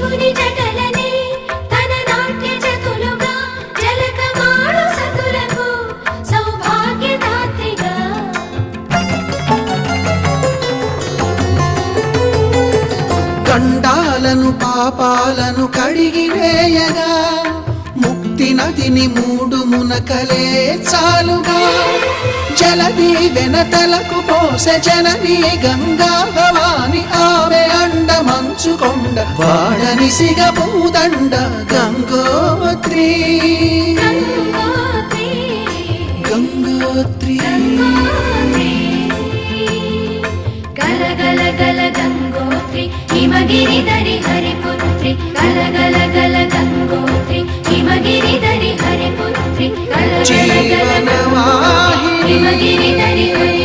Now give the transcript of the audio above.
శివుని జటలనే తన నాట్య జతులుగా జలకమాడు సతులకు సౌభాగ్యదాత్రిగా గండాలను పాపాలను కడిగివేయగా ముక్తి నదిని 3 మునకలే చాలుగా జలది వెనతలకు పోసె జనని గంగా భవాని ఆమె అండ మంచుకొండ వాడని సిగ పూదండ గంగోత్రి గంగోత్రి గల గల గల గంగోత్రి హిమగిరిధరి హరిపుత్రి గల గల గల గంగోత్రి హిమగిరిధరి హరిపుత్రి గల గల గల గంగోత్రి హిమగిరిధరి హరి